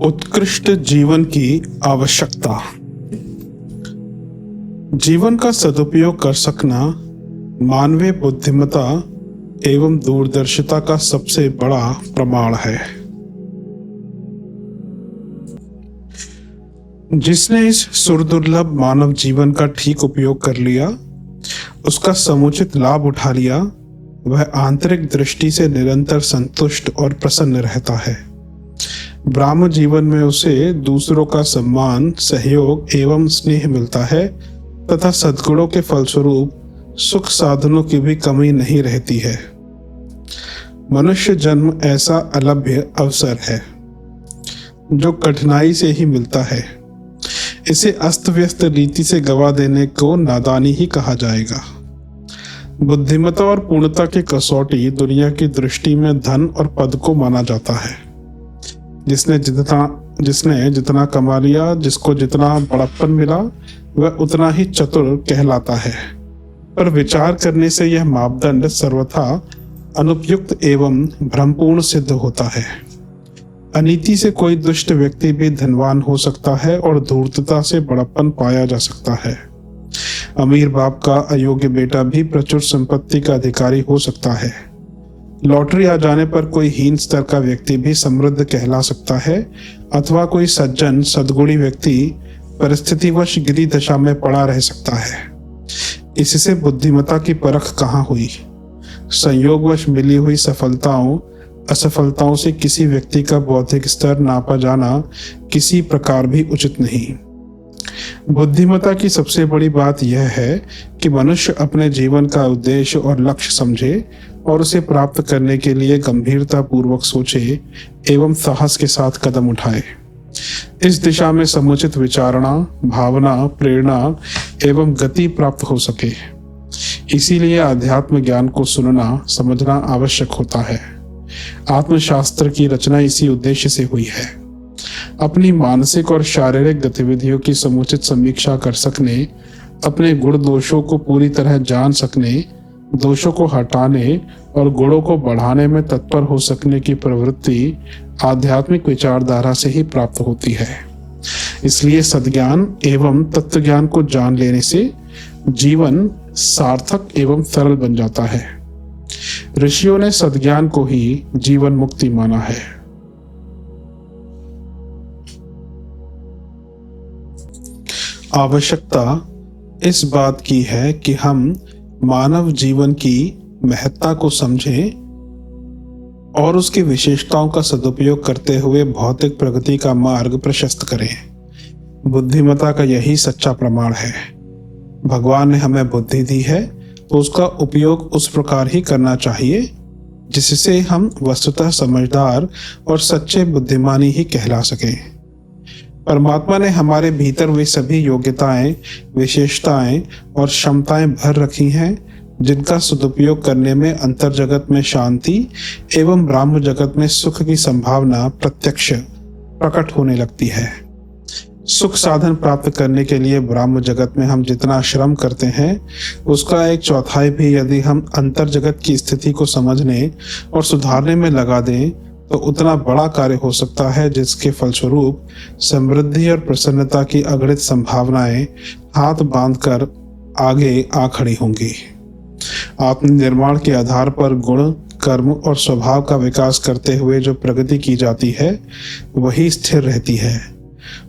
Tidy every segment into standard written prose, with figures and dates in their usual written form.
उत्कृष्ट जीवन की आवश्यकता। जीवन का सदुपयोग कर सकना मानवीय बुद्धिमत्ता एवं दूरदर्शिता का सबसे बड़ा प्रमाण है। जिसने इस सुरदुर्लभ मानव जीवन का ठीक उपयोग कर लिया, उसका समुचित लाभ उठा लिया, वह आंतरिक दृष्टि से निरंतर संतुष्ट और प्रसन्न रहता है। ब्राह्म जीवन में उसे दूसरों का सम्मान, सहयोग एवं स्नेह मिलता है तथा सद्गुणों के फलस्वरूप सुख साधनों की भी कमी नहीं रहती है। मनुष्य जन्म ऐसा अलभ्य अवसर है जो कठिनाई से ही मिलता है। इसे अस्त व्यस्त रीति से गवा देने को नादानी ही कहा जाएगा। बुद्धिमत्ता और पूर्णता की कसौटी दुनिया की दृष्टि में धन और पद को माना जाता है। जिसने जितना कमा लिया, जिसको जितना बड़प्पन मिला, वह उतना ही चतुर कहलाता है। पर विचार करने से यह मापदंड सर्वथा अनुपयुक्त एवं भ्रमपूर्ण सिद्ध होता है। अनीति से कोई दुष्ट व्यक्ति भी धनवान हो सकता है और धूर्तता से बड़प्पन पाया जा सकता है। अमीर बाप का अयोग्य बेटा भी प्रचुर संपत्ति का अधिकारी हो सकता है। लॉटरी आ जाने पर कोई हीन स्तर का व्यक्ति भी समृद्ध कहला सकता है, अथवा कोई सज्जन सद्गुणी व्यक्ति परिस्थितिवश गिरी दशा में पड़ा रह सकता है। इससे बुद्धिमत्ता की परख कहाँ हुई? संयोगवश मिली हुई सफलताओं असफलताओं से किसी व्यक्ति का बौद्धिक स्तर नापा जाना किसी प्रकार भी उचित नहीं। बुद्धिमत्ता की सबसे बड़ी बात यह है कि मनुष्य अपने जीवन का उद्देश्य और लक्ष्य समझे और उसे प्राप्त करने के लिए गंभीरता पूर्वक सोचे एवं साहस के साथ कदम उठाए। इस दिशा में समुचित विचारणा, भावना, प्रेरणा एवं गति प्राप्त हो सके। इसीलिए आध्यात्म ज्ञान को सुनना, समझना आवश्यक होता है। आत्मशास्त्र की रचना इसी उद्देश्य से हुई है। अपनी मानसिक और शारीरिक गतिविधियों की समुचित समीक्षा कर सकने, अपने गुण दोषों को पूरी तरह जान सकने, दोषों को हटाने और गुणों को बढ़ाने में तत्पर हो सकने की प्रवृत्ति आध्यात्मिक विचारधारा से ही प्राप्त होती है। इसलिए सद्ज्ञान एवं तत्व ज्ञान को जान लेने से जीवन सार्थक एवं सरल बन जाता है। ऋषियों ने सद्ज्ञान को ही जीवन मुक्ति माना है। आवश्यकता इस बात की है कि हम मानव जीवन की महत्ता को समझें और उसकी विशेषताओं का सदुपयोग करते हुए भौतिक प्रगति का मार्ग प्रशस्त करें। बुद्धिमत्ता का यही सच्चा प्रमाण है। भगवान ने हमें बुद्धि दी है तो उसका उपयोग उस प्रकार ही करना चाहिए जिससे हम वस्तुतः समझदार और सच्चे बुद्धिमानी ही कहला सकें। परमात्मा ने हमारे भीतर वे सभी योग्यताएं, विशेषताएं और क्षमताएं भर रखी हैं जिनका सदुपयोग करने में अंतर जगत में शांति एवं ब्रह्म जगत में सुख की संभावना प्रत्यक्ष प्रकट होने लगती है। सुख साधन प्राप्त करने के लिए ब्रह्म जगत में हम जितना श्रम करते हैं, उसका एक चौथाई भी यदि हम अंतर जगत की स्थिति को समझने और सुधारने में लगा दें तो उतना बड़ा कार्य हो सकता है जिसके फलस्वरूप समृद्धि और प्रसन्नता की अगणित संभावनाएं हाथ बांधकर आगे आ खड़ी होंगी। आत्मनिर्माण के आधार पर गुण, कर्म और स्वभाव का विकास करते हुए जो प्रगति की जाती है वही स्थिर रहती है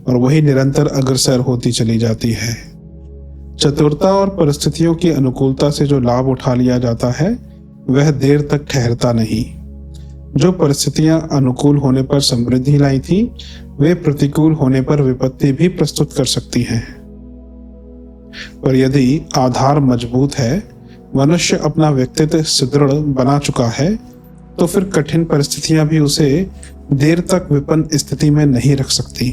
और वही निरंतर अग्रसर होती चली जाती है। चतुरता और परिस्थितियों की अनुकूलता से जो लाभ उठा लिया जाता है वह देर तक ठहरता नहीं। जो परिस्थितियां अनुकूल होने पर समृद्धि लाई थी, वे प्रतिकूल होने पर विपत्ति भी प्रस्तुत कर सकती हैं। पर यदि आधार मजबूत है, मनुष्य अपना व्यक्तित्व सुदृढ़ बना चुका है, तो फिर कठिन परिस्थितियां भी उसे देर तक विपन्न स्थिति में नहीं रख सकती।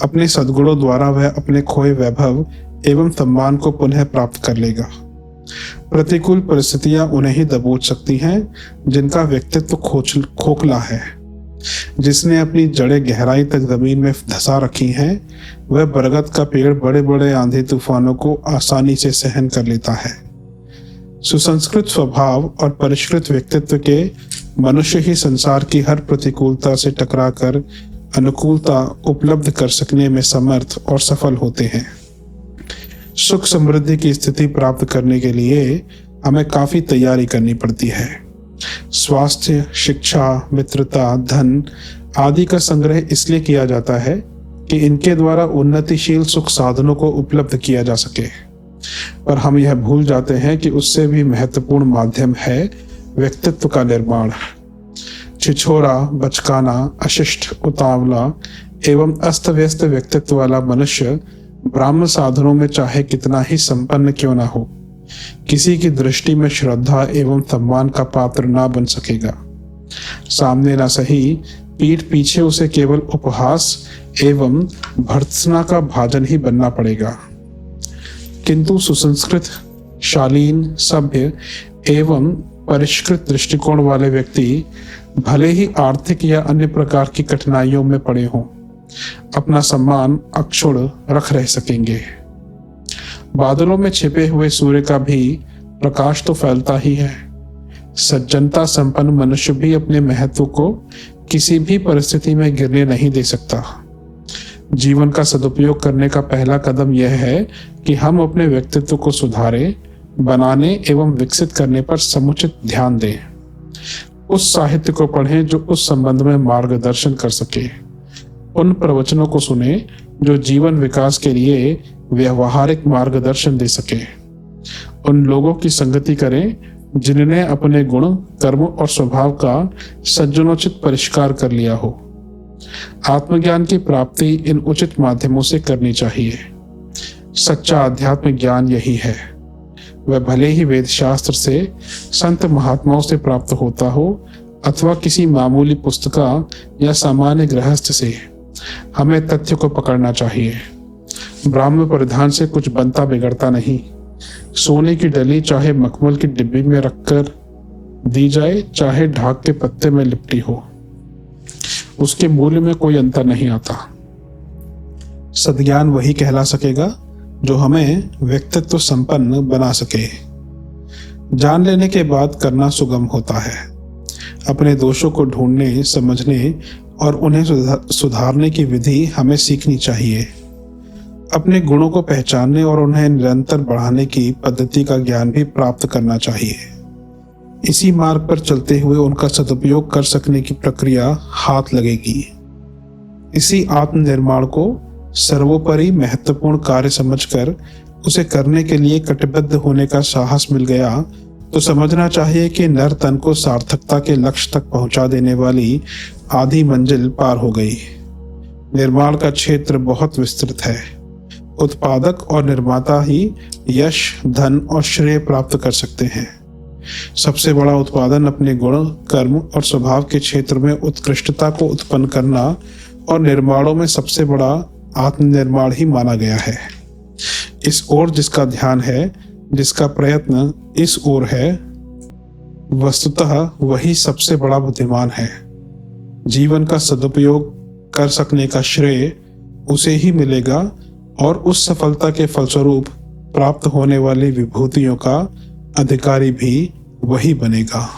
अपने सद्गुणों द्वारा वह अपने खोए वैभव एवं सम्मान को पुनः प्राप्त कर लेगा। प्रतिकूल परिस्थितियां उन्हें ही दबोच सकती हैं जिनका व्यक्तित्व खोखला है। जिसने अपनी जड़ें गहराई तक जमीन में धंसा रखी हैं, वह बरगद का पेड़ बड़े बड़े आंधी तूफानों को आसानी से सहन कर लेता है। सुसंस्कृत स्वभाव और परिष्कृत व्यक्तित्व के मनुष्य ही संसार की हर प्रतिकूलता से टकराकर अनुकूलता उपलब्ध कर सकने में समर्थ और सफल होते हैं। सुख समृद्धि की स्थिति प्राप्त करने के लिए हमें काफी तैयारी करनी पड़ती है। स्वास्थ्य, शिक्षा, मित्रता, धन आदि का संग्रह इसलिए किया जाता है कि इनके द्वारा उन्नतिशील सुख साधनों को उपलब्ध किया जा सके, पर हम यह भूल जाते हैं कि उससे भी महत्वपूर्ण माध्यम है व्यक्तित्व का निर्माण। छिछोरा, बचकाना, अशिष्ट, उतावला एवं अस्त व्यस्त व्यक्तित्व वाला मनुष्य ब्राह्म साधनों में चाहे कितना ही संपन्न क्यों ना हो, किसी की दृष्टि में श्रद्धा एवं सम्मान का पात्र ना बन सकेगा। सामने ना सही, पीठ पीछे उसे केवल उपहास एवं भर्त्सना का भाजन ही बनना पड़ेगा। किंतु सुसंस्कृत, शालीन, सभ्य एवं परिष्कृत दृष्टिकोण वाले व्यक्ति भले ही आर्थिक या अन्य प्रकार की कठिनाइयों में पड़े हों, अपना सम्मान अक्षुण्ण रख रह सकेंगे। बादलों में छिपे हुए सूर्य का भी प्रकाश तो फैलता ही है। सज्जनता संपन्न मनुष्य भी अपने महत्व को किसी भी परिस्थिति में गिरने नहीं दे सकता। जीवन का सदुपयोग करने का पहला कदम यह है कि हम अपने व्यक्तित्व को सुधारें, बनाने एवं विकसित करने पर समुचित ध्यान दें। उस साहित्य को पढ़ें जो उस संबंध में मार्गदर्शन कर सके। उन प्रवचनों को सुने जो जीवन विकास के लिए व्यवहारिक मार्गदर्शन दे सके। उन लोगों की संगति करें जिन्होंने अपने गुण, कर्म और स्वभाव का सज्जनोचित परिष्कार कर लिया हो। आत्मज्ञान की प्राप्ति इन उचित माध्यमों से करनी चाहिए। सच्चा आध्यात्मिक ज्ञान यही है। वह भले ही वेद शास्त्र से, संत महात्माओं से प्राप्त होता हो अथवा किसी मामूली पुस्तका या सामान्य गृहस्थ से, हमें तथ्य को पकड़ना चाहिए। ब्राह्म परिधान से कुछ बनता बिगड़ता नहीं। सोने की डली चाहे मखमल की डिब्बी में रखकर दी जाए, चाहे ढाक के पत्ते में लिपटी हो, उसके मूल्य में कोई अंतर नहीं आता। सद्ज्ञान वही कहला सकेगा जो हमें व्यक्तित्व संपन्न बना सके। जान लेने के बाद करना सुगम होता है। अपने दोषों को ढूंढने, समझने और उन्हें सुधारने की विधि हमें सीखनी चाहिए। अपने गुणों को पहचानने और उन्हें निरंतर बढ़ाने की पद्धति का ज्ञान भी प्राप्त करना चाहिए। इसी मार्ग पर चलते हुए उनका सदुपयोग कर सकने की प्रक्रिया हाथ लगेगी। इसी आत्मनिर्माण को सर्वोपरि महत्वपूर्ण कार्य समझकर उसे करने के लिए कटिबद्ध होने का साहस मिल गया तो समझना चाहिए कि नर तन को सार्थकता के लक्ष्य तक पहुंचा देने वाली आधी मंजिल पार हो गई। निर्माण का क्षेत्र बहुत विस्तृत है। उत्पादक और निर्माता ही यश, धन और श्रेय प्राप्त कर सकते हैं। सबसे बड़ा उत्पादन अपने गुण, कर्म और स्वभाव के क्षेत्र में उत्कृष्टता को उत्पन्न करना और निर्माणों में सबसे बड़ा आत्मनिर्माण ही माना गया है। इस ओर जिसका ध्यान है, जिसका प्रयत्न इस ओर है, वस्तुतः वही सबसे बड़ा बुद्धिमान है। जीवन का सदुपयोग कर सकने का श्रेय उसे ही मिलेगा और उस सफलता के फलस्वरूप प्राप्त होने वाली विभूतियों का अधिकारी भी वही बनेगा।